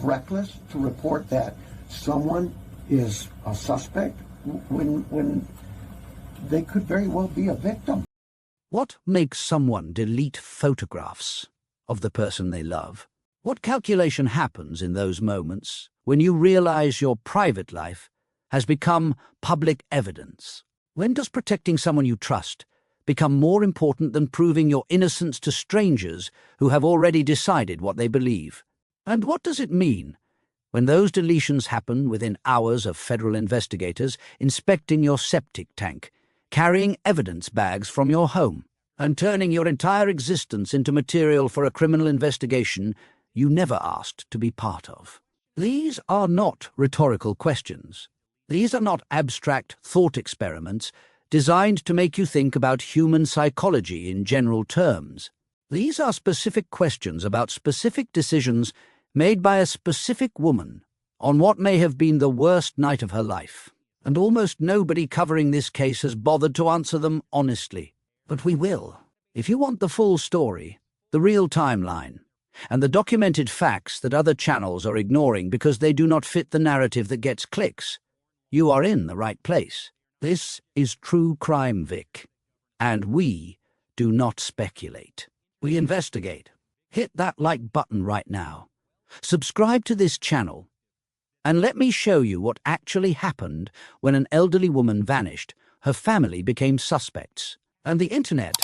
reckless to report that someone is a suspect when they could very well be a victim? What makes someone delete photographs of the person they love? What calculation happens in those moments when you realize your private life has become public evidence? When does protecting someone you trust become more important than proving your innocence to strangers who have already decided what they believe? And what does it mean when those deletions happen within hours of federal investigators inspecting your septic tank, carrying evidence bags from your home, and turning your entire existence into material for a criminal investigation you never asked to be part of? These are not rhetorical questions. These are not abstract thought experiments designed to make you think about human psychology in general terms. These are specific questions about specific decisions made by a specific woman on what may have been the worst night of her life. And almost nobody covering this case has bothered to answer them honestly. But we will. If you want the full story, the real timeline, and the documented facts that other channels are ignoring because they do not fit the narrative that gets clicks, you are in the right place. This is True Crime Vic, and we do not speculate. We investigate. Hit that like button right now. Subscribe to this channel, and let me show you what actually happened when an elderly woman vanished, her family became suspects, and the internet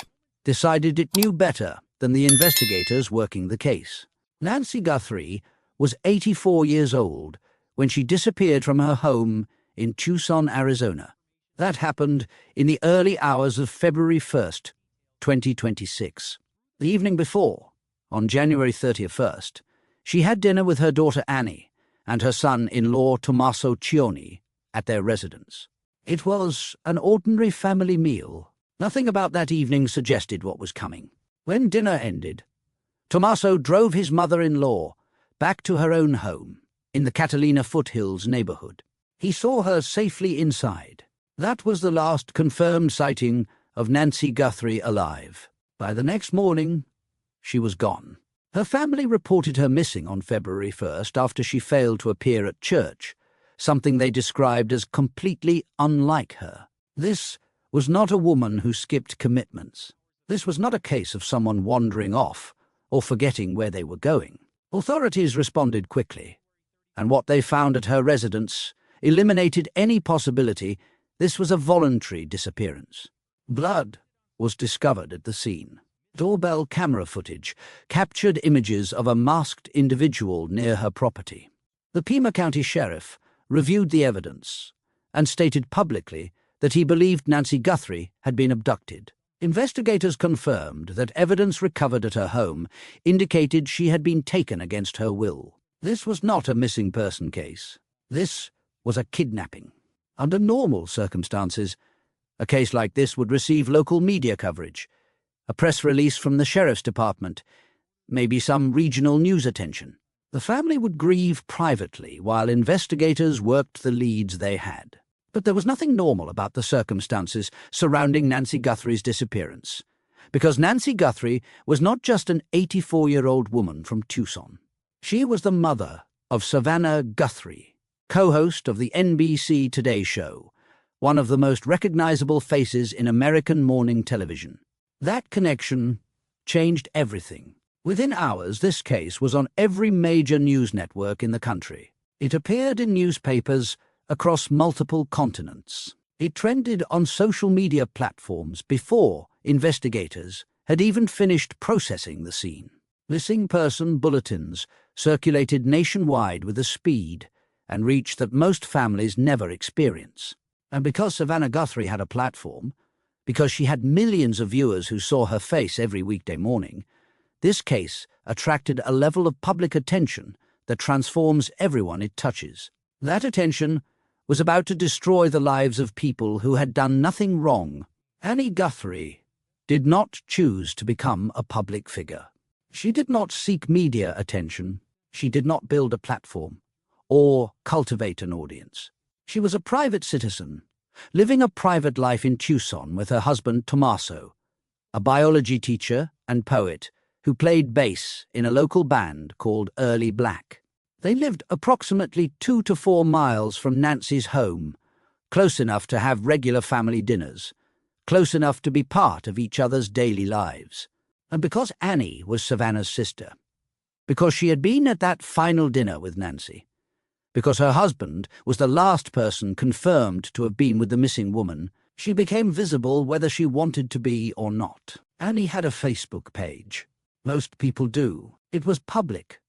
decided it knew better than the investigators working the case. Nancy Guthrie was 84 years old when she disappeared from her home in Tucson, Arizona. That happened in the early hours of February 1st, 2026. The evening before, on January 31st, she had dinner with her daughter Annie and her son-in-law Tommaso at their residence. It was an ordinary family meal. Nothing about that evening suggested what was coming. When dinner ended, Tommaso drove his mother-in-law back to her own home in the Catalina Foothills neighborhood. He saw her safely inside. That was the last confirmed sighting of Nancy Guthrie alive. By the next morning, she was gone. Her family reported her missing on February 1st after she failed to appear at church, something they described as completely unlike her. This was not a woman who skipped commitments. This was not a case of someone wandering off or forgetting where they were going. Authorities responded quickly, and what they found at her residence eliminated any possibility this was a voluntary disappearance. Blood was discovered at the scene. Doorbell camera footage captured images of a masked individual near her property. The Pima County Sheriff reviewed the evidence and stated publicly that he believed Nancy Guthrie had been abducted. Investigators confirmed that evidence recovered at her home indicated she had been taken against her will. This was not a missing person case. This was a kidnapping. Under normal circumstances, a case like this would receive local media coverage, a press release from the sheriff's department, maybe some regional news attention. The family would grieve privately while investigators worked the leads they had. But there was nothing normal about the circumstances surrounding Nancy Guthrie's disappearance, because Nancy Guthrie was not just an 84-year-old woman from Tucson. She was the mother of Savannah Guthrie, co-host of the NBC Today Show, one of the most recognizable faces in American morning television. That connection changed everything. Within hours, this case was on every major news network in the country. It appeared in newspapers across multiple continents. It trended on social media platforms before investigators had even finished processing the scene. Missing person bulletins circulated nationwide with a speed and reach that most families never experience. And because Savannah Guthrie had a platform, because she had millions of viewers who saw her face every weekday morning, this case attracted a level of public attention that transforms everyone it touches. That attention was about to destroy the lives of people who had done nothing wrong. Annie Guthrie did not choose to become a public figure. She did not seek media attention. She did not build a platform or cultivate an audience. She was a private citizen, living a private life in Tucson with her husband Tommaso, a biology teacher and poet who played bass in a local band called Early Black. They lived approximately 2 to 4 miles from Nancy's home, close enough to have regular family dinners, close enough to be part of each other's daily lives. And because Annie was Savannah's sister, because she had been at that final dinner with Nancy, because her husband was the last person confirmed to have been with the missing woman, she became visible whether she wanted to be or not. Annie had a Facebook page. Most people do. It was public,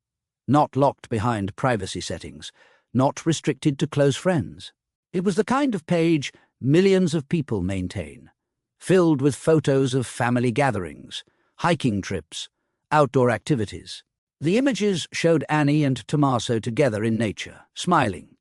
not locked behind privacy settings, not restricted to close friends. It was the kind of page millions of people maintain, filled with photos of family gatherings, hiking trips, outdoor activities. The images showed Annie and Tommaso together in nature, smiling,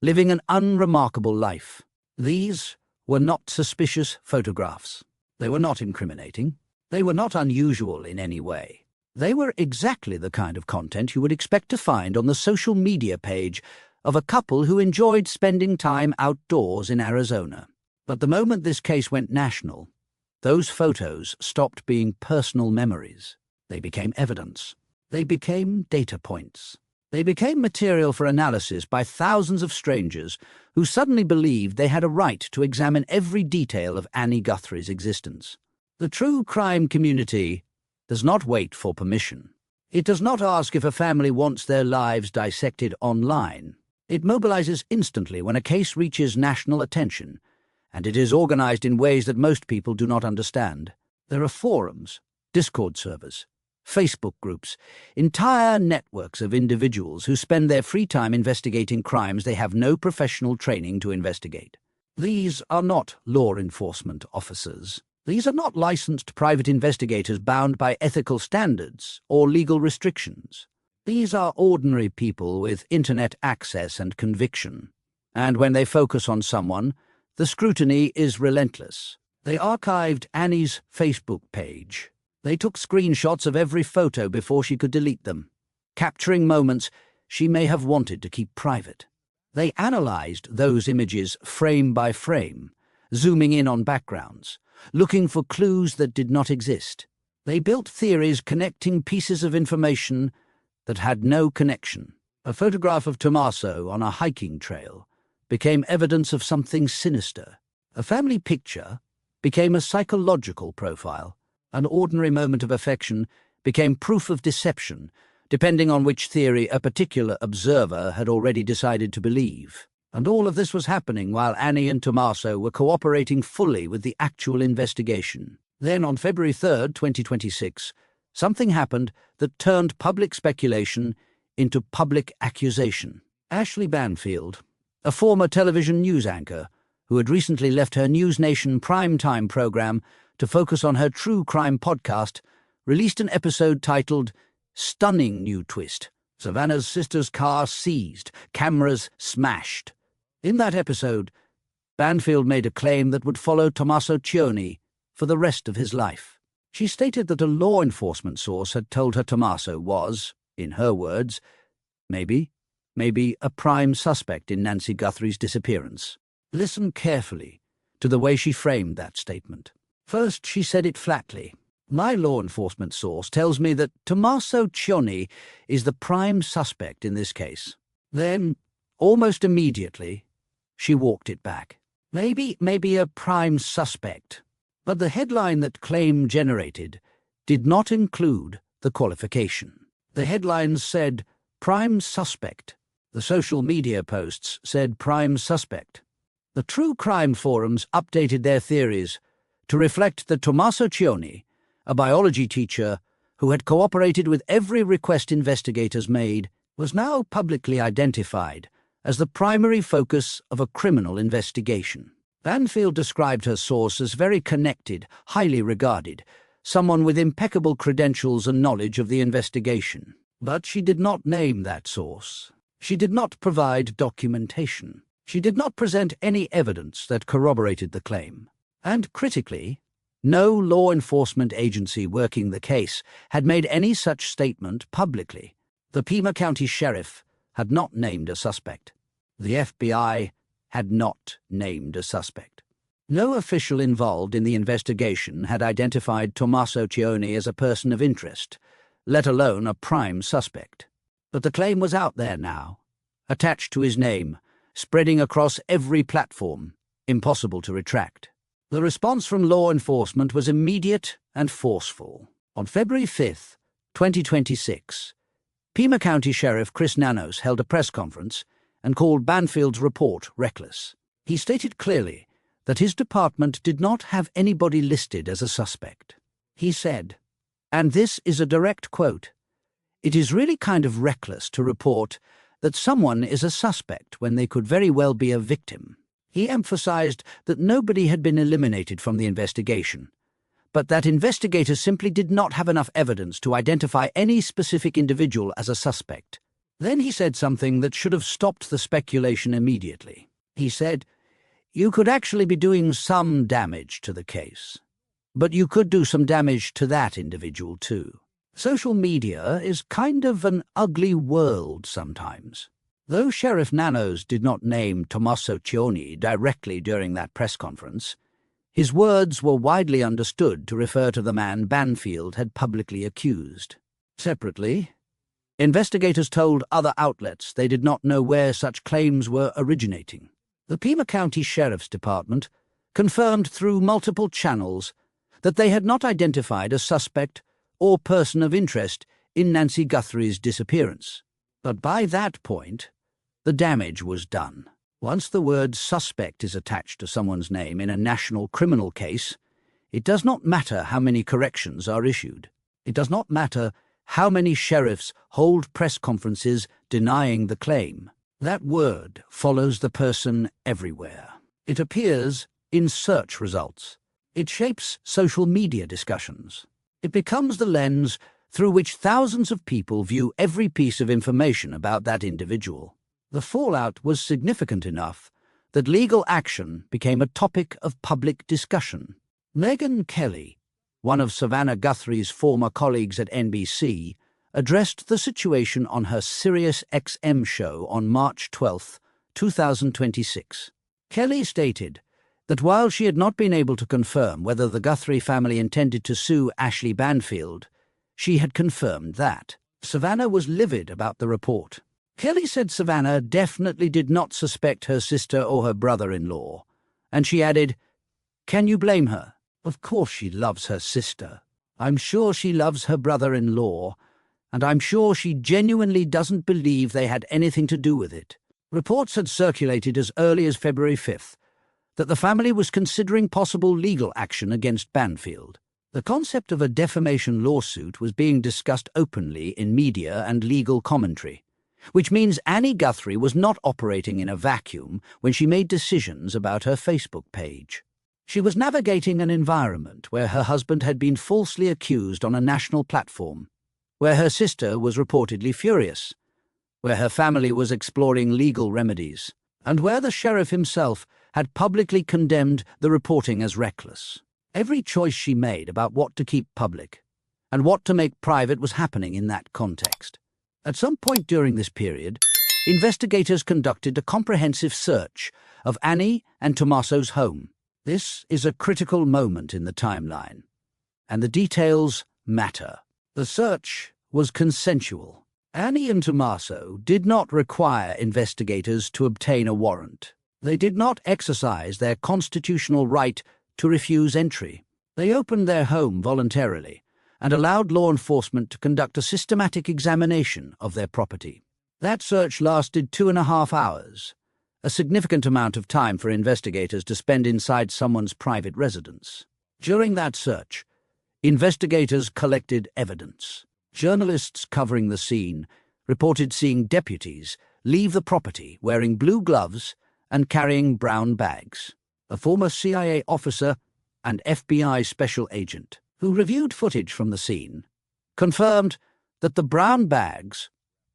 living an unremarkable life. These were not suspicious photographs. They were not incriminating. They were not unusual in any way. They were exactly the kind of content you would expect to find on the social media page of a couple who enjoyed spending time outdoors in Arizona. But the moment this case went national, those photos stopped being personal memories. They became evidence. They became data points. They became material for analysis by thousands of strangers who suddenly believed they had a right to examine every detail of Annie Guthrie's existence. The true crime community does not wait for permission. It does not ask if a family wants their lives dissected online. It mobilizes instantly when a case reaches national attention, and it is organized in ways that most people do not understand. There are forums, Discord servers, Facebook groups, entire networks of individuals who spend their free time investigating crimes they have no professional training to investigate. These are not law enforcement officers. These are not licensed private investigators bound by ethical standards or legal restrictions. These are ordinary people with internet access and conviction. And when they focus on someone, the scrutiny is relentless. They archived Annie's Facebook page. They took screenshots of every photo before she could delete them, capturing moments she may have wanted to keep private. They analyzed those images frame by frame, zooming in on backgrounds, looking for clues that did not exist. They built theories connecting pieces of information that had no connection. A photograph of Tommaso on a hiking trail became evidence of something sinister. A family picture became a psychological profile. An ordinary moment of affection became proof of deception, depending on which theory a particular observer had already decided to believe. And all of this was happening while Annie and Tommaso were cooperating fully with the actual investigation. Then, on February 3rd, 2026, something happened that turned public speculation into public accusation. Ashley Banfield, a former television news anchor who had recently left her News Nation primetime program to focus on her true crime podcast, released an episode titled Stunning New Twist, Savannah's Sister's Car Seized, Cameras Smashed. In that episode, Banfield made a claim that would follow Tommaso Cioni for the rest of his life. She stated that a law enforcement source had told her Tommaso was, in her words, maybe a prime suspect in Nancy Guthrie's disappearance. Listen carefully to the way she framed that statement. First, she said it flatly. My law enforcement source tells me that Tommaso Cioni is the prime suspect in this case. Then, almost immediately, she walked it back. Maybe a prime suspect. But the headline that claim generated did not include the qualification. The headlines said, prime suspect. The social media posts said prime suspect. The true crime forums updated their theories to reflect that Tommaso Cioni, a biology teacher who had cooperated with every request investigators made, was now publicly identified as the primary focus of a criminal investigation. Banfield described her source as very connected, highly regarded, someone with impeccable credentials and knowledge of the investigation. But she did not name that source. She did not provide documentation. She did not present any evidence that corroborated the claim. And critically, no law enforcement agency working the case had made any such statement publicly. The Pima County Sheriff had not named a suspect. The FBI had not named a suspect. No official involved in the investigation had identified Tommaso Cioni as a person of interest, let alone a prime suspect. But the claim was out there now, attached to his name, spreading across every platform, impossible to retract. The response from law enforcement was immediate and forceful. On February 5th, 2026, Pima County Sheriff Chris Nanos held a press conference and called Banfield's report reckless. He stated clearly that his department did not have anybody listed as a suspect. He said, and this is a direct quote, "It is really kind of reckless to report that someone is a suspect when they could very well be a victim." He emphasized that nobody had been eliminated from the investigation, but that investigators simply did not have enough evidence to identify any specific individual as a suspect. Then he said something that should have stopped the speculation immediately. He said, "You could actually be doing some damage to the case, but you could do some damage to that individual too." Social media is kind of an ugly world sometimes. Though Sheriff Nanos did not name Tommaso directly during that press conference, his words were widely understood to refer to the man Banfield had publicly accused. Separately, investigators told other outlets they did not know where such claims were originating. The Pima County Sheriff's Department confirmed through multiple channels that they had not identified a suspect or person of interest in Nancy Guthrie's disappearance. But by that point, the damage was done. Once the word suspect is attached to someone's name in a national criminal case, it does not matter how many corrections are issued. It does not matter how many sheriffs hold press conferences denying the claim. That word follows the person everywhere. It appears in search results. It shapes social media discussions. It becomes the lens through which thousands of people view every piece of information about that individual. The fallout was significant enough that legal action became a topic of public discussion. Megyn Kelly, one of Savannah Guthrie's former colleagues at NBC, addressed the situation on her Sirius XM show on March 12, 2026. Kelly stated that while she had not been able to confirm whether the Guthrie family intended to sue Ashley Banfield, she had confirmed that. Savannah was livid about the report. Kelly said Savannah definitely did not suspect her sister or her brother-in-law, and she added, "Can you blame her? Of course she loves her sister. I'm sure she loves her brother-in-law, and I'm sure she genuinely doesn't believe they had anything to do with it." Reports had circulated as early as February 5th that the family was considering possible legal action against Banfield. The concept of a defamation lawsuit was being discussed openly in media and legal commentary, which means Annie Guthrie was not operating in a vacuum when she made decisions about her Facebook page. She was navigating an environment where her husband had been falsely accused on a national platform, where her sister was reportedly furious, where her family was exploring legal remedies, and where the sheriff himself had publicly condemned the reporting as reckless. Every choice she made about what to keep public and what to make private was happening in that context. At some point during this period, investigators conducted a comprehensive search of Annie and Tommaso's home. This is a critical moment in the timeline, and the details matter. The search was consensual. Annie and Tommaso did not require investigators to obtain a warrant. They did not exercise their constitutional right to refuse entry. They opened their home voluntarily and allowed law enforcement to conduct a systematic examination of their property. That search lasted 2.5 hours, a significant amount of time for investigators to spend inside someone's private residence. During that search, investigators collected evidence. Journalists covering the scene reported seeing deputies leave the property wearing blue gloves and carrying brown bags. A former CIA officer and FBI special agent who reviewed footage from the scene confirmed that the brown bags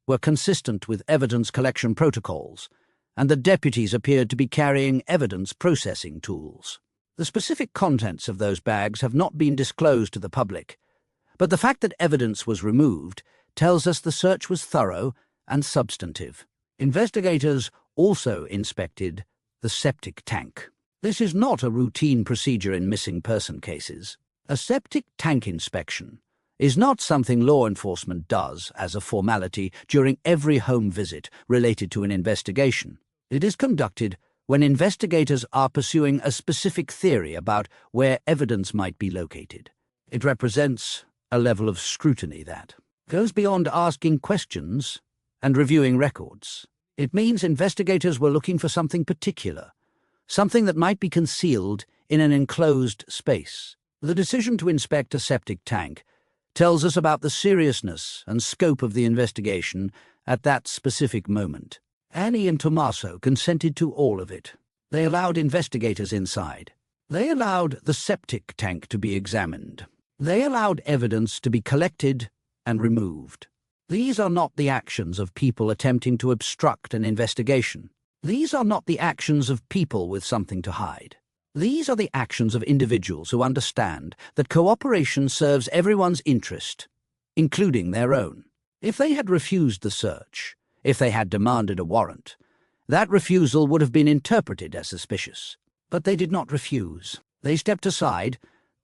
were consistent with evidence collection protocols, and the deputies appeared to be carrying evidence processing tools. The specific contents of those bags have not been disclosed to the public, but the fact that evidence was removed tells us the search was thorough and substantive. Investigators also inspected the septic tank. This is not a routine procedure in missing person cases. A septic tank inspection is not something law enforcement does as a formality during every home visit related to an investigation. It is conducted when investigators are pursuing a specific theory about where evidence might be located. It represents a level of scrutiny that goes beyond asking questions and reviewing records. It means investigators were looking for something particular, something that might be concealed in an enclosed space. The decision to inspect a septic tank tells us about the seriousness and scope of the investigation at that specific moment. Annie and Tommaso consented to all of it. They allowed investigators inside. They allowed the septic tank to be examined. They allowed evidence to be collected and removed. These are not the actions of people attempting to obstruct an investigation. These are not the actions of people with something to hide. These are the actions of individuals who understand that cooperation serves everyone's interest, including their own. If they had refused the search, if they had demanded a warrant, that refusal would have been interpreted as suspicious. But they did not refuse. They stepped aside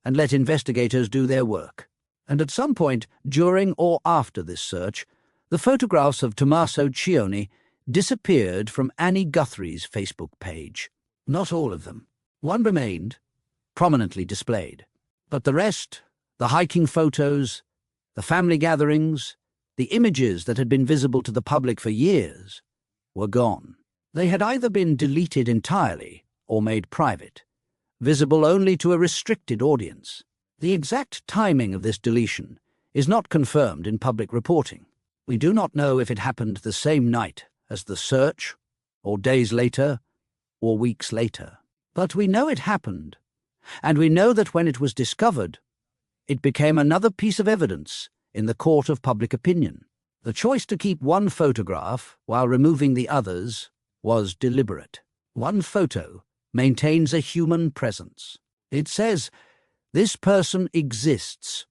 and let investigators do their work. And at some point during or after this search, the photographs of Tommaso Cioni disappeared from Annie Guthrie's Facebook page. Not all of them. One remained, prominently displayed. But the rest, the hiking photos, the family gatherings, the images that had been visible to the public for years, were gone. They had either been deleted entirely or made private, visible only to a restricted audience. The exact timing of this deletion is not confirmed in public reporting. We do not know if it happened the same night as the search, or days later, or weeks later. But we know it happened, and we know that when it was discovered, it became another piece of evidence in the court of public opinion. The choice to keep one photograph while removing the others was deliberate. One photo maintains a human presence. It says, "This person exists.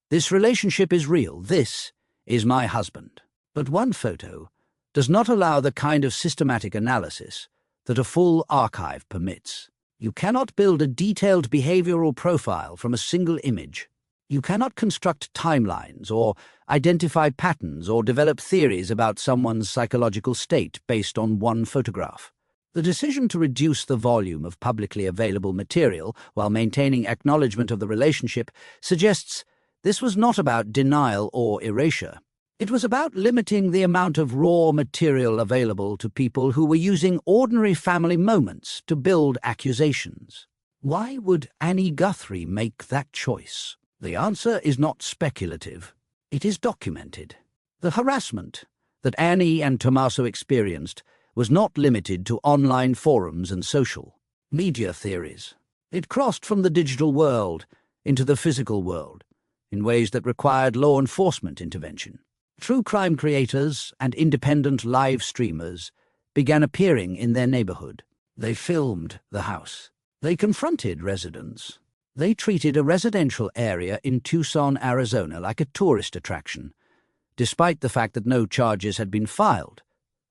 This relationship is real. This is my husband." But one photo does not allow the kind of systematic analysis that a full archive permits. You cannot build a detailed behavioral profile from a single image. You cannot construct timelines or identify patterns or develop theories about someone's psychological state based on one photograph. The decision to reduce the volume of publicly available material while maintaining acknowledgement of the relationship suggests this was not about denial or erasure. It was about limiting the amount of raw material available to people who were using ordinary family moments to build accusations. Why would Annie Guthrie make that choice? The answer is not speculative. It is documented. The harassment that Annie and Tommaso experienced was not limited to online forums and social media theories. It crossed from the digital world into the physical world in ways that required law enforcement intervention. True crime creators and independent live streamers began appearing in their neighborhood. They filmed the house. They confronted residents. They treated a residential area in Tucson, Arizona like a tourist attraction, despite the fact that no charges had been filed,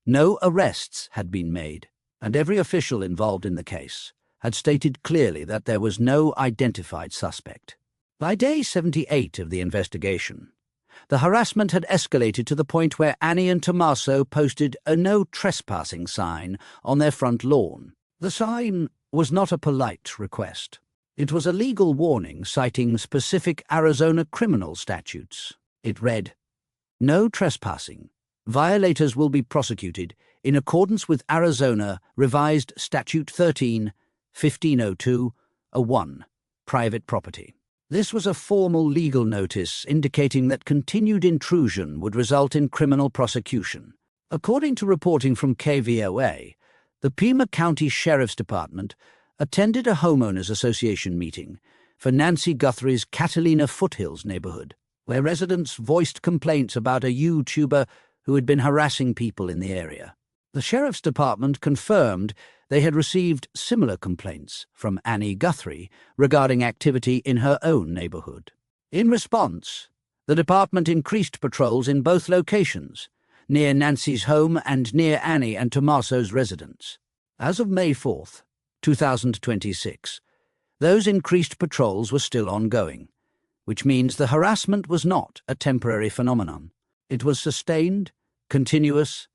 no arrests had been made, and every official involved in the case had stated clearly that there was no identified suspect. By day 78 of the investigation, the harassment had escalated to the point where Annie and Tommaso posted a no trespassing sign on their front lawn. The sign was not a polite request. It was a legal warning citing specific Arizona criminal statutes. It read, "No trespassing. Violators will be prosecuted in accordance with Arizona Revised Statute 13, 1502, a 1, private property." This was a formal legal notice indicating that continued intrusion would result in criminal prosecution. According to reporting from KVOA, the Pima County Sheriff's Department attended a homeowners association meeting for Nancy Guthrie's Catalina Foothills neighborhood, where residents voiced complaints about a YouTuber who had been harassing people in the area. The Sheriff's Department confirmed they had received similar complaints from Annie Guthrie regarding activity in her own neighborhood. In response, the department increased patrols in both locations, near Nancy's home and near Annie and Tommaso's residence. As of May 4th, 2026, those increased patrols were still ongoing, which means the harassment was not a temporary phenomenon. It was sustained, continuous,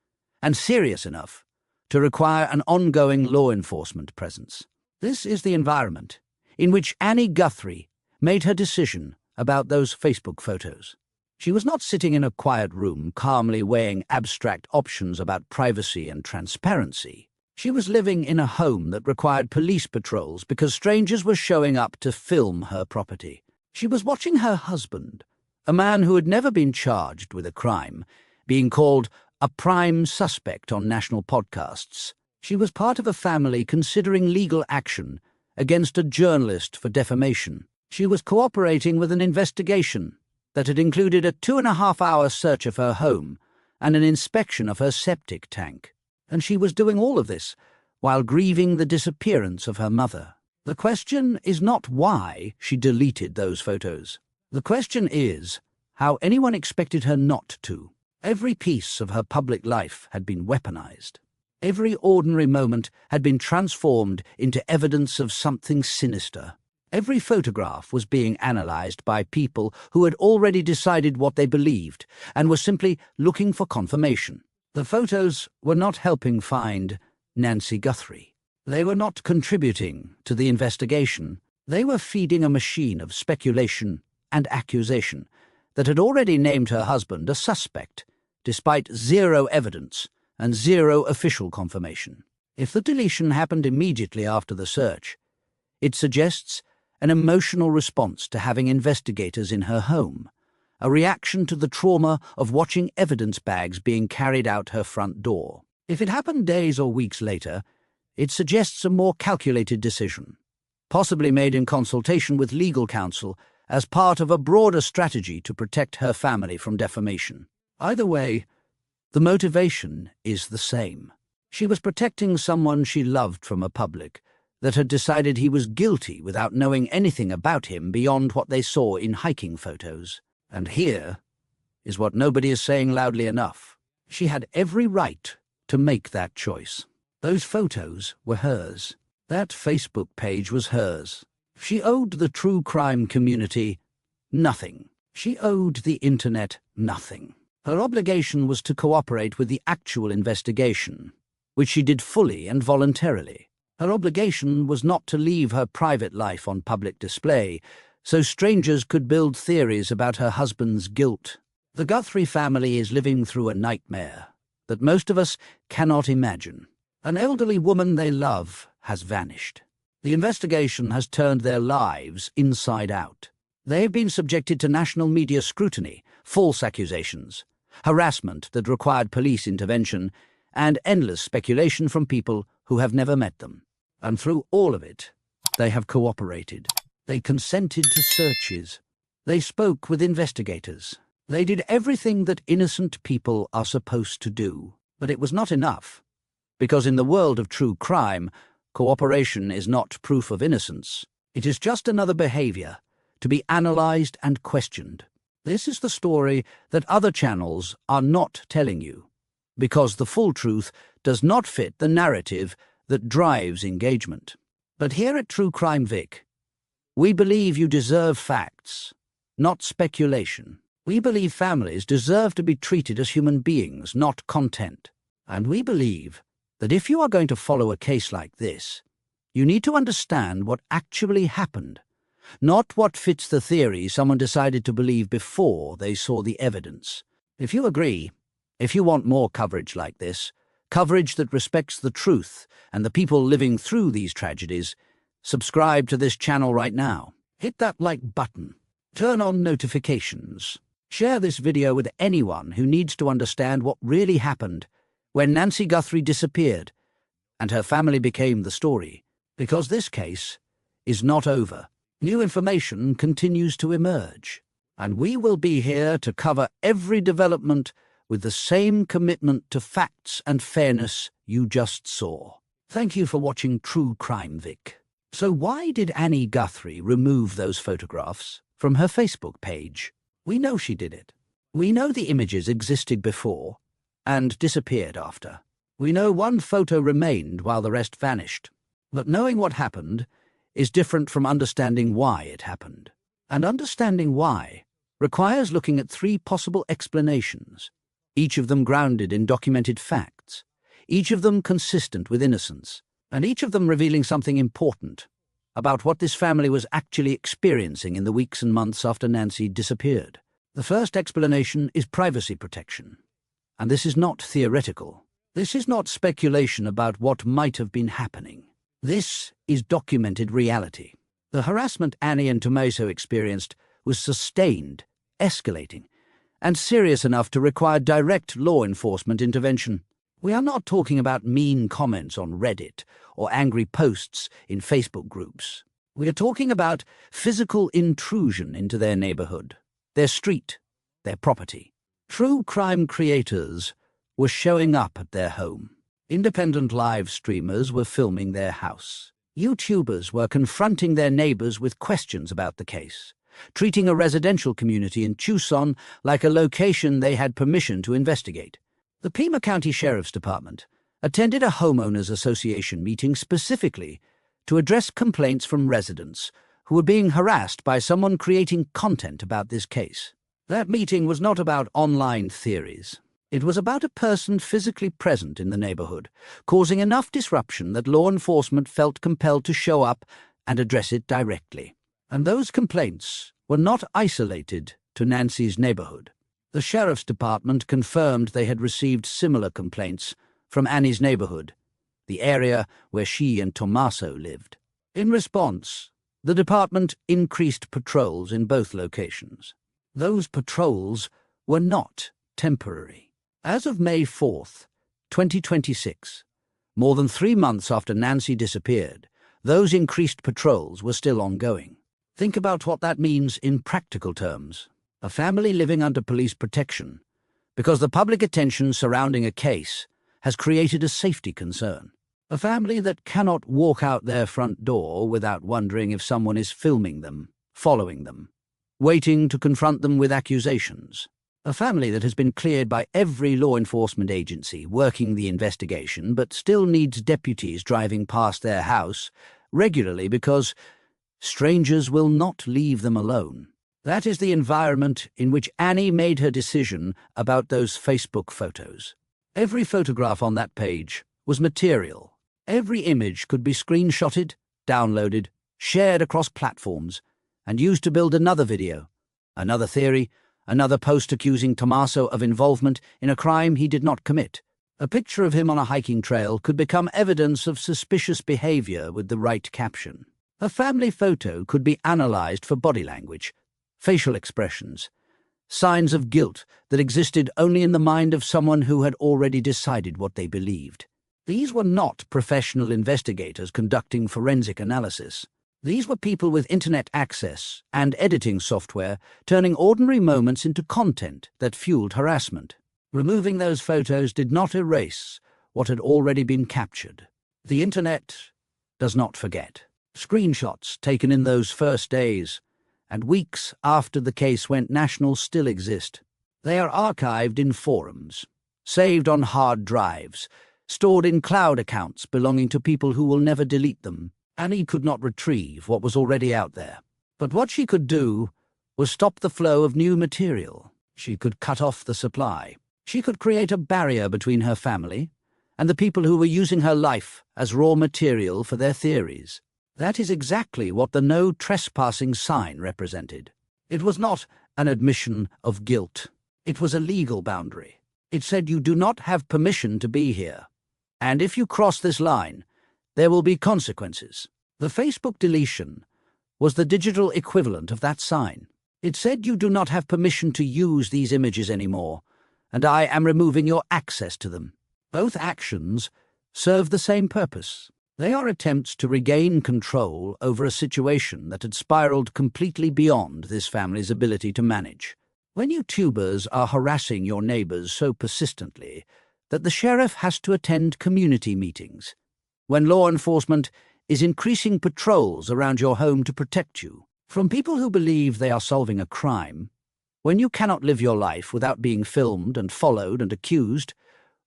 and serious enough to require an ongoing law enforcement presence. This is the environment in which Annie Guthrie made her decision about those Facebook photos. She was not sitting in a quiet room calmly weighing abstract options about privacy and transparency. She was living in a home that required police patrols because strangers were showing up to film her property. She was watching her husband, a man who had never been charged with a crime, being called a prime suspect on national podcasts. She was part of a family considering legal action against a journalist for defamation. She was cooperating with an investigation that had included a 2.5-hour search of her home and an inspection of her septic tank. And she was doing all of this while grieving the disappearance of her mother. The question is not why she deleted those photos. The question is how anyone expected her not to. Every piece of her public life had been weaponized. Every ordinary moment had been transformed into evidence of something sinister. Every photograph was being analyzed by people who had already decided what they believed and were simply looking for confirmation. The photos were not helping find Nancy Guthrie. They were not contributing to the investigation. They were feeding a machine of speculation and accusation that had already named her husband a suspect, despite zero evidence and zero official confirmation. If the deletion happened immediately after the search, it suggests an emotional response to having investigators in her home, a reaction to the trauma of watching evidence bags being carried out her front door. If it happened days or weeks later, it suggests a more calculated decision, possibly made in consultation with legal counsel as part of a broader strategy to protect her family from defamation. Either way, the motivation is the same. She was protecting someone she loved from a public that had decided he was guilty without knowing anything about him beyond what they saw in hiking photos. And here is what nobody is saying loudly enough. She had every right to make that choice. Those photos were hers. That Facebook page was hers. She owed the true crime community nothing. She owed the internet nothing. Her obligation was to cooperate with the actual investigation, which she did fully and voluntarily. Her obligation was not to leave her private life on public display, so strangers could build theories about her husband's guilt. The Guthrie family is living through a nightmare that most of us cannot imagine. An elderly woman they love has vanished. The investigation has turned their lives inside out. They have been subjected to national media scrutiny, false accusations, harassment that required police intervention, and endless speculation from people who have never met them. And through all of it, they have cooperated. They consented to searches. They spoke with investigators. They did everything that innocent people are supposed to do. But it was not enough, because in the world of true crime, cooperation is not proof of innocence. It is just another behavior to be analyzed and questioned. This is the story that other channels are not telling you, because the full truth does not fit the narrative that drives engagement. But here at True Crime Vic, we believe you deserve facts, not speculation. We believe families deserve to be treated as human beings, not content. And we believe that if you are going to follow a case like this, you need to understand what actually happened, not what fits the theory someone decided to believe before they saw the evidence. If you agree, if you want more coverage like this, coverage that respects the truth and the people living through these tragedies, subscribe to this channel right now. Hit that like button. Turn on notifications. Share this video with anyone who needs to understand what really happened when Nancy Guthrie disappeared and her family became the story, because this case is not over. New information continues to emerge, and we will be here to cover every development with the same commitment to facts and fairness you just saw. Thank you for watching True Crime Vic. So why did Annie Guthrie remove those photographs from her Facebook page? We know she did it. We know the images existed before and disappeared after. We know one photo remained while the rest vanished. But knowing what happened is different from understanding why it happened. And understanding why requires looking at three possible explanations, each of them grounded in documented facts, each of them consistent with innocence, and each of them revealing something important about what this family was actually experiencing in the weeks and months after Nancy disappeared. The first explanation is privacy protection. And this is not theoretical. This is not speculation about what might have been happening. This is documented reality. The harassment Annie and Tommaso experienced was sustained, escalating, and serious enough to require direct law enforcement intervention. We are not talking about mean comments on Reddit or angry posts in Facebook groups. We are talking about physical intrusion into their neighborhood, their street, their property. True crime creators were showing up at their home. Independent live streamers were filming their house. YouTubers were confronting their neighbors with questions about the case, treating a residential community in Tucson like a location they had permission to investigate. The Pima County Sheriff's Department attended a homeowners association meeting specifically to address complaints from residents who were being harassed by someone creating content about this case. That meeting was not about online theories. It was about a person physically present in the neighborhood, causing enough disruption that law enforcement felt compelled to show up and address it directly. And those complaints were not isolated to Nancy's neighborhood. The sheriff's department confirmed they had received similar complaints from Annie's neighborhood, the area where she and Tommaso lived. In response, the department increased patrols in both locations. Those patrols were not temporary. As of May 4th, 2026, more than 3 months after Nancy disappeared, those increased patrols were still ongoing. Think about what that means in practical terms. A family living under police protection because the public attention surrounding a case has created a safety concern. A family that cannot walk out their front door without wondering if someone is filming them, following them, waiting to confront them with accusations. A family that has been cleared by every law enforcement agency working the investigation but still needs deputies driving past their house regularly because strangers will not leave them alone. That is the environment in which Annie made her decision about those Facebook photos. Every photograph on that page was material. Every image could be screenshotted, downloaded, shared across platforms, and used to build another video, another theory, another post accusing Tommaso of involvement in a crime he did not commit. A picture of him on a hiking trail could become evidence of suspicious behavior with the right caption. A family photo could be analyzed for body language, facial expressions, signs of guilt that existed only in the mind of someone who had already decided what they believed. These were not professional investigators conducting forensic analysis. These were people with internet access and editing software turning ordinary moments into content that fueled harassment. Removing those photos did not erase what had already been captured. The internet does not forget. Screenshots taken in those first days and weeks after the case went national still exist. They are archived in forums, saved on hard drives, stored in cloud accounts belonging to people who will never delete them. Annie could not retrieve what was already out there. But what she could do was stop the flow of new material. She could cut off the supply. She could create a barrier between her family and the people who were using her life as raw material for their theories. That is exactly what the no trespassing sign represented. It was not an admission of guilt. It was a legal boundary. It said you do not have permission to be here. And if you cross this line, there will be consequences. The Facebook deletion was the digital equivalent of that sign. It said you do not have permission to use these images anymore, and I am removing your access to them. Both actions serve the same purpose. They are attempts to regain control over a situation that had spiraled completely beyond this family's ability to manage. When YouTubers are harassing your neighbors so persistently that the sheriff has to attend community meetings, when law enforcement is increasing patrols around your home to protect you from people who believe they are solving a crime, when you cannot live your life without being filmed and followed and accused,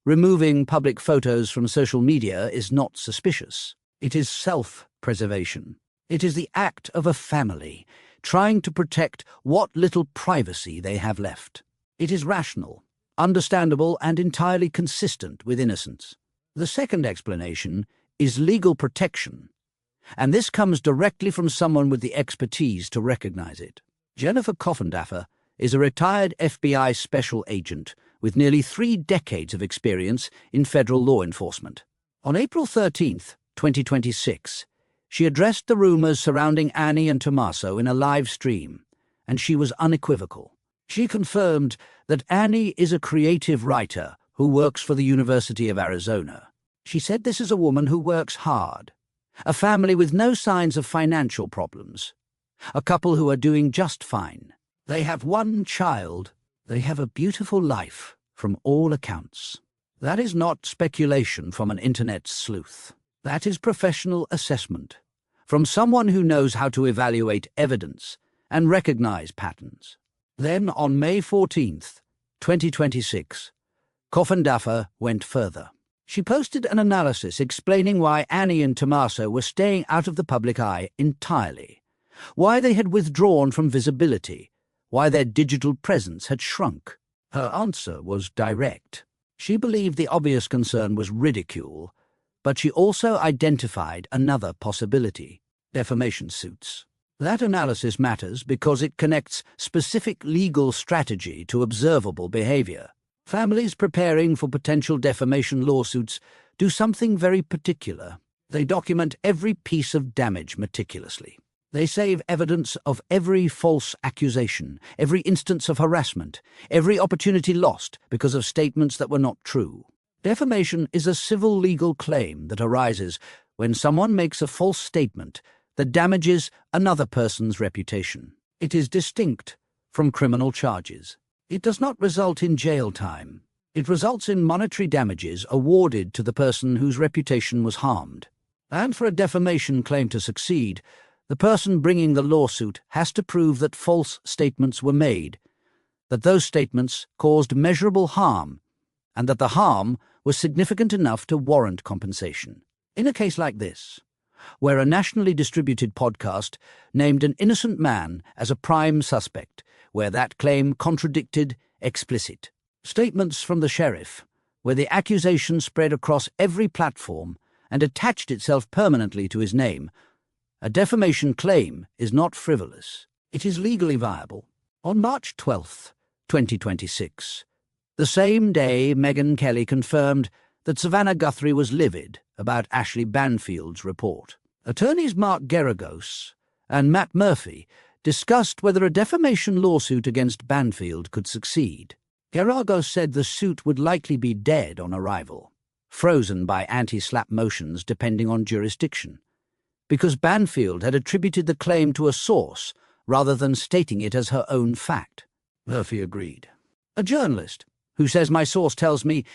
removing public photos from social media is not suspicious. It is self-preservation. It is the act of a family trying to protect what little privacy they have left. It is rational, understandable, and entirely consistent with innocence. The second explanation is legal protection, and this comes directly from someone with the expertise to recognize it. Jennifer Coffindaffer is a retired FBI special agent with nearly 3 decades of experience in federal law enforcement. On April 13, 2026, she addressed the rumors surrounding Annie and Tommaso in a live stream, and she was unequivocal. She confirmed that Annie is a creative writer who works for the University of Arizona. She said this is a woman who works hard, a family with no signs of financial problems, a couple who are doing just fine. They have 1 child. They have a beautiful life from all accounts. That is not speculation from an internet sleuth. That is professional assessment from someone who knows how to evaluate evidence and recognize patterns. Then, on May 14, 2026, Coffindaffer went further. She posted an analysis explaining why Annie and Tommaso were staying out of the public eye entirely, why they had withdrawn from visibility, why their digital presence had shrunk. Her answer was direct. She believed the obvious concern was ridicule, but she also identified another possibility: defamation suits. That analysis matters because it connects specific legal strategy to observable behavior. Families preparing for potential defamation lawsuits do something very particular. They document every piece of damage meticulously. They save evidence of every false accusation, every instance of harassment, every opportunity lost because of statements that were not true. Defamation is a civil legal claim that arises when someone makes a false statement that damages another person's reputation. It is distinct from criminal charges. It does not result in jail time. It results in monetary damages awarded to the person whose reputation was harmed. And for a defamation claim to succeed, the person bringing the lawsuit has to prove that false statements were made, that those statements caused measurable harm, and that the harm was significant enough to warrant compensation. In a case like this, where a nationally distributed podcast named an innocent man as a prime suspect, where that claim contradicted explicit statements from the sheriff, where the accusation spread across every platform and attached itself permanently to his name, a defamation claim is not frivolous. It is legally viable. On March 12, 2026, the same day Megyn Kelly confirmed that Savannah Guthrie was livid about Ashley Banfield's report. Attorneys Mark Geragos and Matt Murphy discussed whether a defamation lawsuit against Banfield could succeed. Geragos said the suit would likely be dead on arrival, frozen by anti-SLAPP motions depending on jurisdiction, because Banfield had attributed the claim to a source rather than stating it as her own fact. Murphy agreed. A journalist who says my source tells me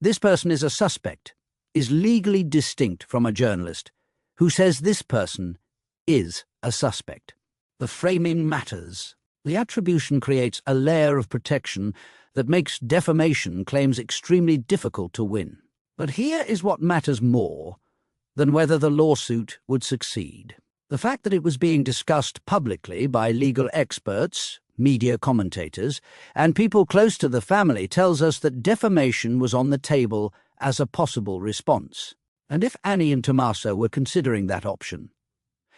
this person is a suspect is legally distinct from a journalist who says this person is a suspect. The framing matters. The attribution creates a layer of protection that makes defamation claims extremely difficult to win. But here is what matters more than whether the lawsuit would succeed. The fact that it was being discussed publicly by legal experts, media commentators, and people close to the family tells us that defamation was on the table as a possible response. And if Annie and Tommaso were considering that option,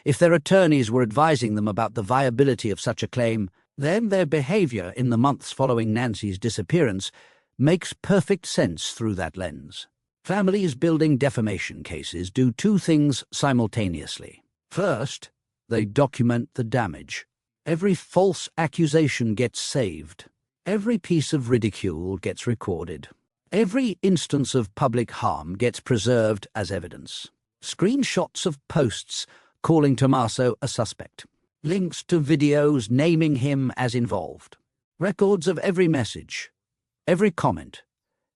if their attorneys were advising them about the viability of such a claim, then their behavior in the months following Nancy's disappearance makes perfect sense through that lens. Families building defamation cases do 2 things simultaneously. First, they document the damage. Every false accusation gets saved. Every piece of ridicule gets recorded. Every instance of public harm gets preserved as evidence. Screenshots of posts calling Tommaso a suspect. Links to videos naming him as involved. Records of every message, every comment,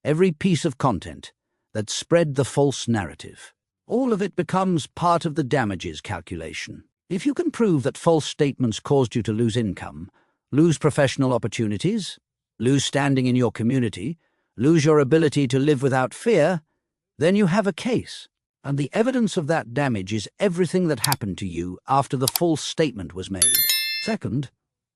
every piece of content that spread the false narrative. All of it becomes part of the damages calculation. If you can prove that false statements caused you to lose income, lose professional opportunities, lose standing in your community, lose your ability to live without fear, then you have a case. And the evidence of that damage is everything that happened to you after the false statement was made. Second,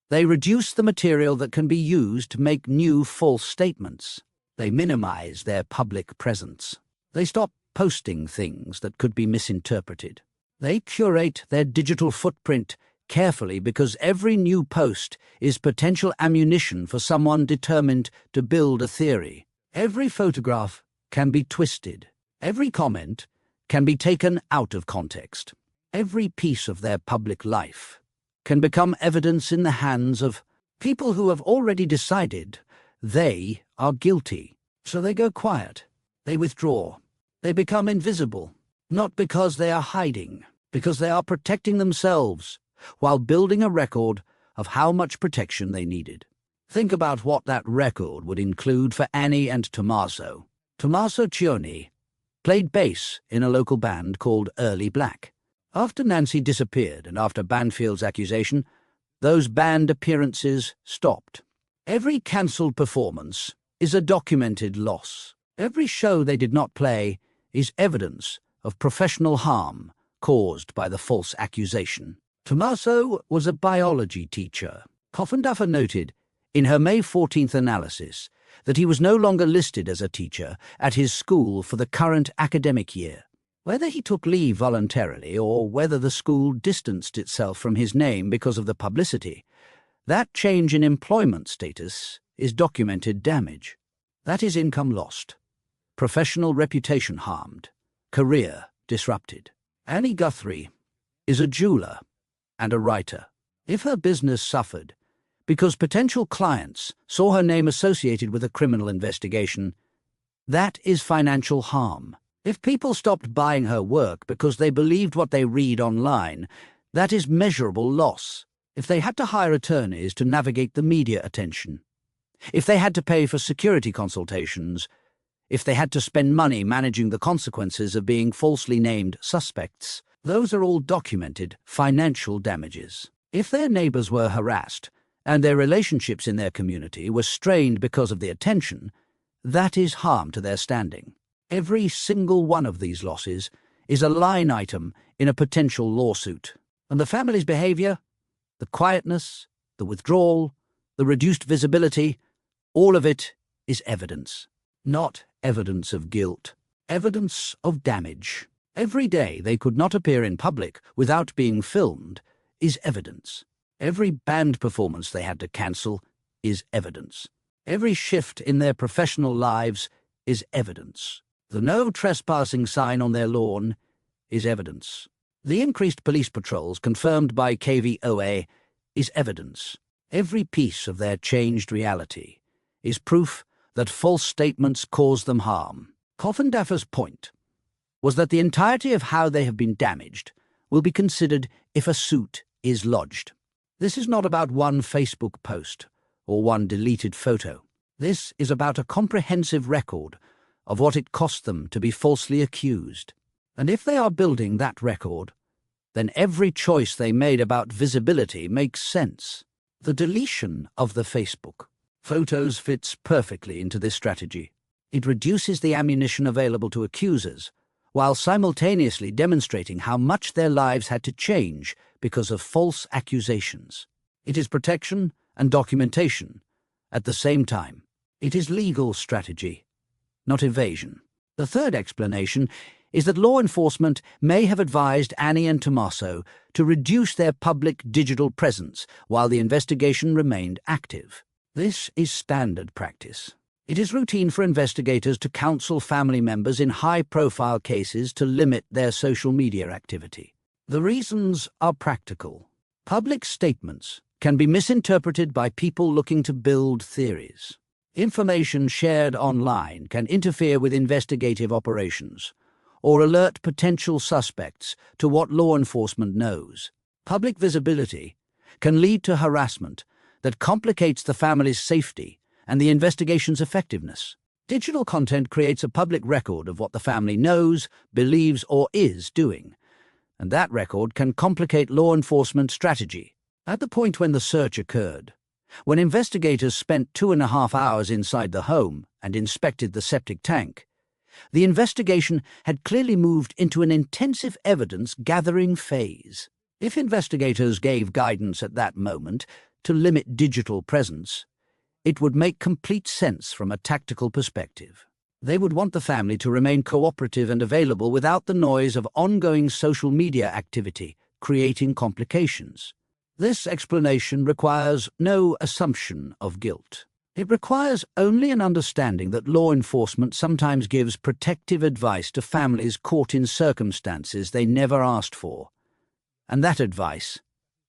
they reduce the material that can be used to make new false statements. They minimize their public presence. They stop posting things that could be misinterpreted. They curate their digital footprint carefully because every new post is potential ammunition for someone determined to build a theory. Every photograph can be twisted. Every comment can be taken out of context. Every piece of their public life can become evidence in the hands of people who have already decided they are guilty. So they go quiet. They withdraw. They become invisible, not because they are hiding, because they are protecting themselves while building a record of how much protection they needed. Think about what that record would include for Annie and Tommaso. Tommaso Cioni played bass in a local band called Early Black. After Nancy disappeared and after Banfield's accusation, those band appearances stopped. Every cancelled performance is a documented loss. Every show they did not play is evidence of professional harm caused by the false accusation. Tommaso was a biology teacher. Coffindaffer noted in her May 14th analysis that he was no longer listed as a teacher at his school for the current academic year. Whether he took leave voluntarily or whether the school distanced itself from his name because of the publicity, that change in employment status is documented damage. That is income lost, professional reputation harmed, career disrupted. Annie Guthrie is a jeweler and a writer. If her business suffered because potential clients saw her name associated with a criminal investigation, that is financial harm. If people stopped buying her work because they believed what they read online, that is measurable loss. If they had to hire attorneys to navigate the media attention, if they had to pay for security consultations, if they had to spend money managing the consequences of being falsely named suspects, those are all documented financial damages. If their neighbors were harassed and their relationships in their community were strained because of the attention, that is harm to their standing. Every single one of these losses is a line item in a potential lawsuit. And the family's behavior, the quietness, the withdrawal, the reduced visibility, all of it is evidence. Not evidence of guilt, evidence of damage. Every day they could not appear in public without being filmed is evidence. Every band performance they had to cancel is evidence. Every shift in their professional lives is evidence. The no trespassing sign on their lawn is evidence. The increased police patrols confirmed by KVOA is evidence. Every piece of their changed reality is proof that false statements cause them harm. Coffindaffer's point was that the entirety of how they have been damaged will be considered if a suit is lodged. This is not about one Facebook post or one deleted photo. This is about a comprehensive record of what it cost them to be falsely accused. And if they are building that record, then every choice they made about visibility makes sense. The deletion of the Facebook photos fits perfectly into this strategy. It reduces the ammunition available to accusers, while simultaneously demonstrating how much their lives had to change because of false accusations. It is protection and documentation at the same time. It is legal strategy, not evasion. The third explanation is that law enforcement may have advised Annie and Tommaso to reduce their public digital presence while the investigation remained active. This is standard practice. It is routine for investigators to counsel family members in high-profile cases to limit their social media activity. The reasons are practical. Public statements can be misinterpreted by people looking to build theories. Information shared online can interfere with investigative operations or alert potential suspects to what law enforcement knows. Public visibility can lead to harassment that complicates the family's safety and the investigation's effectiveness. Digital content creates a public record of what the family knows, believes, or is doing, and that record can complicate law enforcement strategy. At the point when the search occurred, when investigators spent 2.5 hours inside the home and inspected the septic tank, the investigation had clearly moved into an intensive evidence-gathering phase. If investigators gave guidance at that moment to limit digital presence, it would make complete sense from a tactical perspective. They would want the family to remain cooperative and available without the noise of ongoing social media activity, creating complications. This explanation requires no assumption of guilt. It requires only an understanding that law enforcement sometimes gives protective advice to families caught in circumstances they never asked for. And that advice,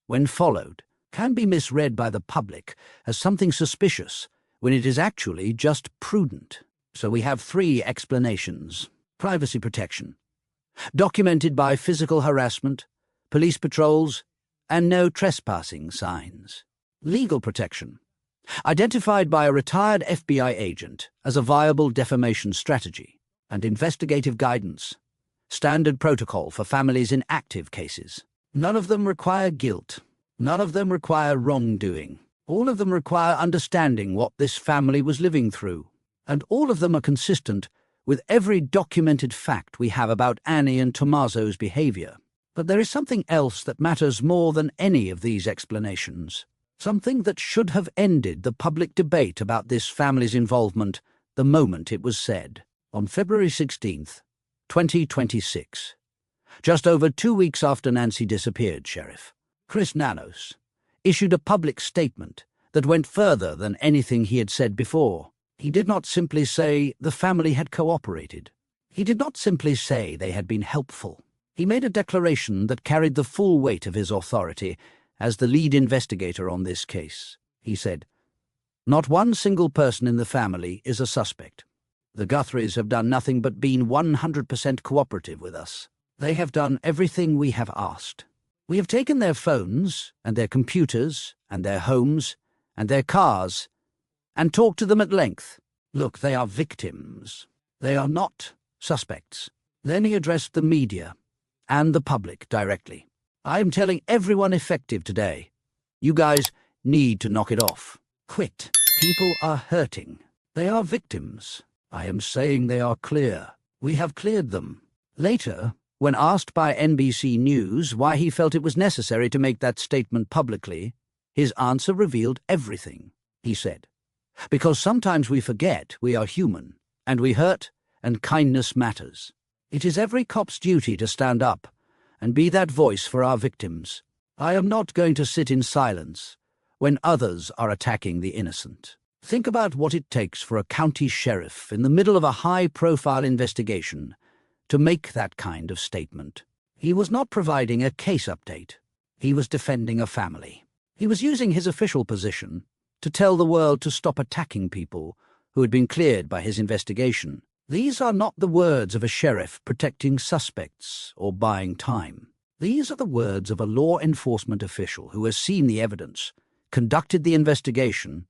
when followed, can be misread by the public as something suspicious when it is actually just prudent. So we have three explanations. Privacy protection, documented by physical harassment, police patrols, and no trespassing signs. Legal protection, identified by a retired FBI agent as a viable defamation strategy. And investigative guidance, standard protocol for families in active cases. None of them require guilt. None of them require wrongdoing. All of them require understanding what this family was living through. And all of them are consistent with every documented fact we have about Annie and Tommaso's behavior. But there is something else that matters more than any of these explanations. Something that should have ended the public debate about this family's involvement the moment it was said. On February 16th, 2026, just over 2 weeks after Nancy disappeared, Sheriff Chris Nanos issued a public statement that went further than anything he had said before. He did not simply say the family had cooperated. He did not simply say they had been helpful. He made a declaration that carried the full weight of his authority as the lead investigator on this case. He said, "Not one single person in the family is a suspect. The Guthries have done nothing but been 100% cooperative with us. They have done everything we have asked. We have taken their phones and their computers and their homes and their cars and talked to them at length. Look, they are victims. They are not suspects." Then he addressed the media and the public directly. "I am telling everyone effective today, you guys need to knock it off. Quit. People are hurting. They are victims. I am saying they are clear. We have cleared them." Later, when asked by NBC News why he felt it was necessary to make that statement publicly, his answer revealed everything. He said, "Because sometimes we forget we are human, and we hurt, and kindness matters. It is every cop's duty to stand up and be that voice for our victims. I am not going to sit in silence when others are attacking the innocent." Think about what it takes for a county sheriff in the middle of a high-profile investigation to make that kind of statement. He was not providing a case update. He was defending a family. He was using his official position to tell the world to stop attacking people who had been cleared by his investigation. These are not the words of a sheriff protecting suspects or buying time. These are the words of a law enforcement official who has seen the evidence, conducted the investigation,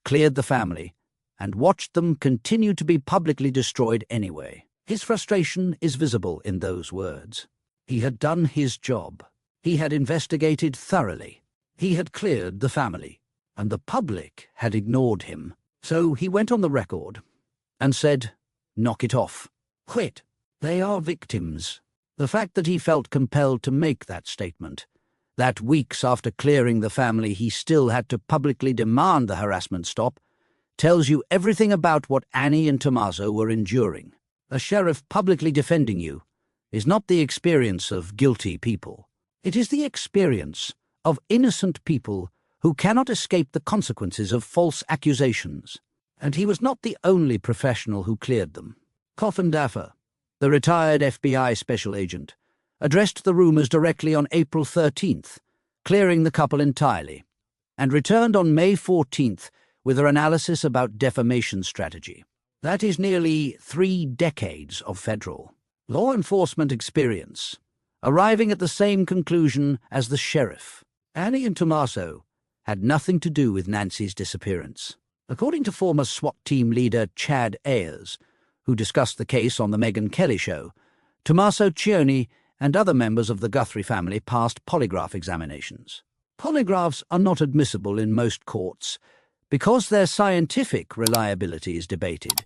cleared the family, and watched them continue to be publicly destroyed anyway. His frustration is visible in those words. He had done his job. He had investigated thoroughly. He had cleared the family, and the public had ignored him. So he went on the record and said, "Knock it off. Quit. They are victims." The fact that he felt compelled to make that statement, that weeks after clearing the family he still had to publicly demand the harassment stop, tells you everything about what Annie and Tommaso were enduring. A sheriff publicly defending you is not the experience of guilty people. It is the experience of innocent people who cannot escape the consequences of false accusations. And he was not the only professional who cleared them. Coffin Daffer, the retired FBI special agent, addressed the rumors directly on April 13th, clearing the couple entirely, and returned on May 14th with her analysis about defamation strategy. That is nearly 3 decades of federal law enforcement experience, arriving at the same conclusion as the sheriff. Annie and Tommaso had nothing to do with Nancy's disappearance. According to former SWAT team leader Chad Ayers, who discussed the case on the Megyn Kelly show, Tommaso Cioni and other members of the Guthrie family passed polygraph examinations. Polygraphs are not admissible in most courts because their scientific reliability is debated,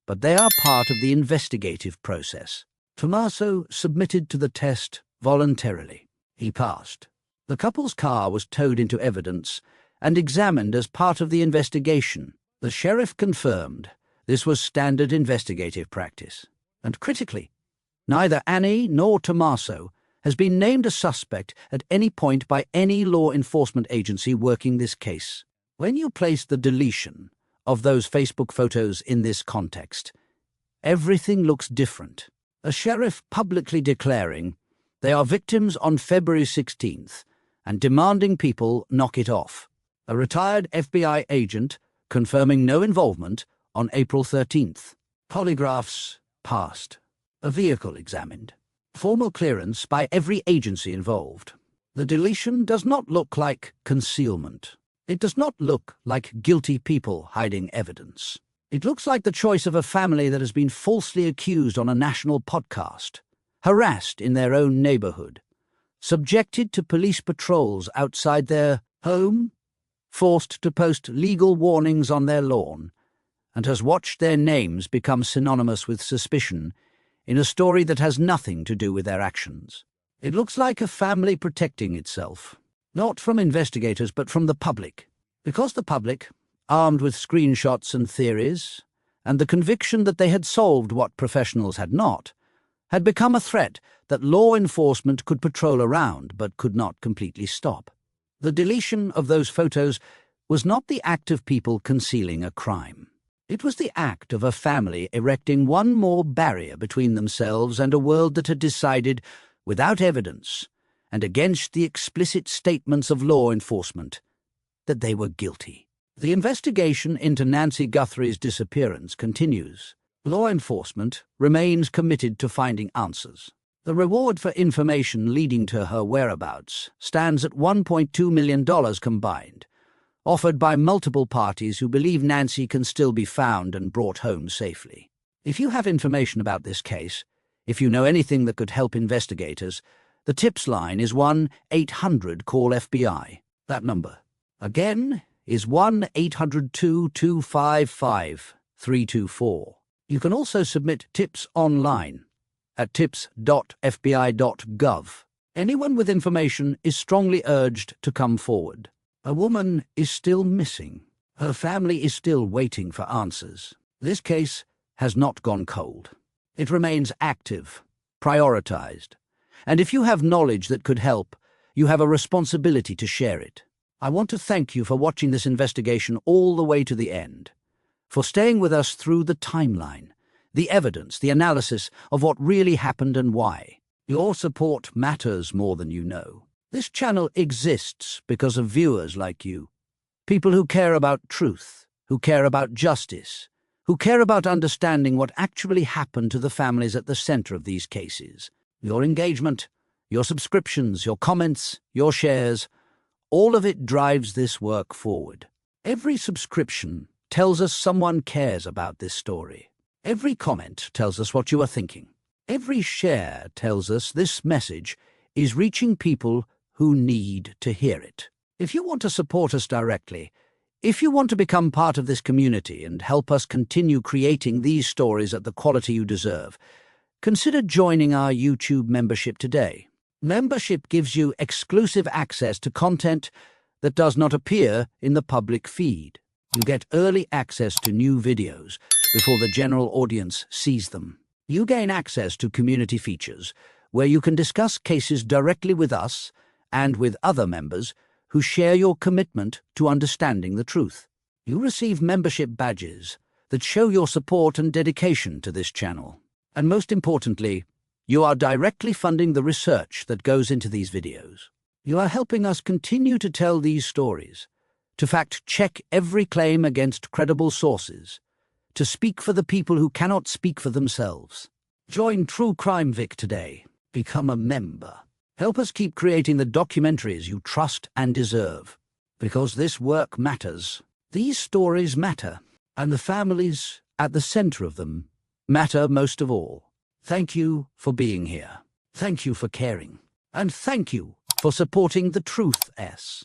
but they are part of the investigative process. Tommaso submitted to the test voluntarily. He passed. The couple's car was towed into evidence and examined as part of the investigation. The sheriff confirmed this was standard investigative practice. And critically, neither Annie nor Tommaso has been named a suspect at any point by any law enforcement agency working this case. When you place the deletion of those Facebook photos in this context, everything looks different. A sheriff publicly declaring they are victims on February 16th and demanding people knock it off. A retired FBI agent confirming no involvement on April 13th. Polygraphs passed. A vehicle examined. Formal clearance by every agency involved. The deletion does not look like concealment. It does not look like guilty people hiding evidence. It looks like the choice of a family that has been falsely accused on a national podcast, harassed in their own neighborhood, subjected to police patrols outside their home, forced to post legal warnings on their lawn, and has watched their names become synonymous with suspicion in a story that has nothing to do with their actions. It looks like a family protecting itself, not from investigators but from the public, because the public, armed with screenshots and theories, and the conviction that they had solved what professionals had not, had become a threat that law enforcement could patrol around but could not completely stop. The deletion of those photos was not the act of people concealing a crime. It was the act of a family erecting one more barrier between themselves and a world that had decided, without evidence, and against the explicit statements of law enforcement, that they were guilty. The investigation into Nancy Guthrie's disappearance continues. Law enforcement remains committed to finding answers. The reward for information leading to her whereabouts stands at $1.2 million combined, offered by multiple parties who believe Nancy can still be found and brought home safely. If you have information about this case, if you know anything that could help investigators, the tips line is 1-800-CALL-FBI. That number, again, is 1-800-255-324. You can also submit tips online at tips.fbi.gov. Anyone with information is strongly urged to come forward. A woman is still missing. Her family is still waiting for answers. This case has not gone cold. It remains active, prioritized, and if you have knowledge that could help, you have a responsibility to share it. I want to thank you for watching this investigation all the way to the end, for staying with us through the timeline, the evidence, the analysis of what really happened and why. Your support matters more than you know. This channel exists because of viewers like you, people who care about truth, who care about justice, who care about understanding what actually happened to the families at the center of these cases. Your engagement, your subscriptions, your comments, your shares, all of it drives this work forward. Every subscription tells us someone cares about this story. Every comment tells us what you are thinking. Every share tells us this message is reaching people who need to hear it. If you want to support us directly, if you want to become part of this community and help us continue creating these stories at the quality you deserve, consider joining our YouTube membership today. Membership gives you exclusive access to content that does not appear in the public feed. You get early access to new videos before the general audience sees them. You gain access to community features where you can discuss cases directly with us and with other members who share your commitment to understanding the truth. You receive membership badges that show your support and dedication to this channel. And most importantly, you are directly funding the research that goes into these videos. You are helping us continue to tell these stories, to fact-check every claim against credible sources, to speak for the people who cannot speak for themselves. Join True Crime Vic today. Become a member. Help us keep creating the documentaries you trust and deserve. Because this work matters. These stories matter. And the families at the center of them matter most of all. Thank you for being here. Thank you for caring. And thank you for supporting the Truth S.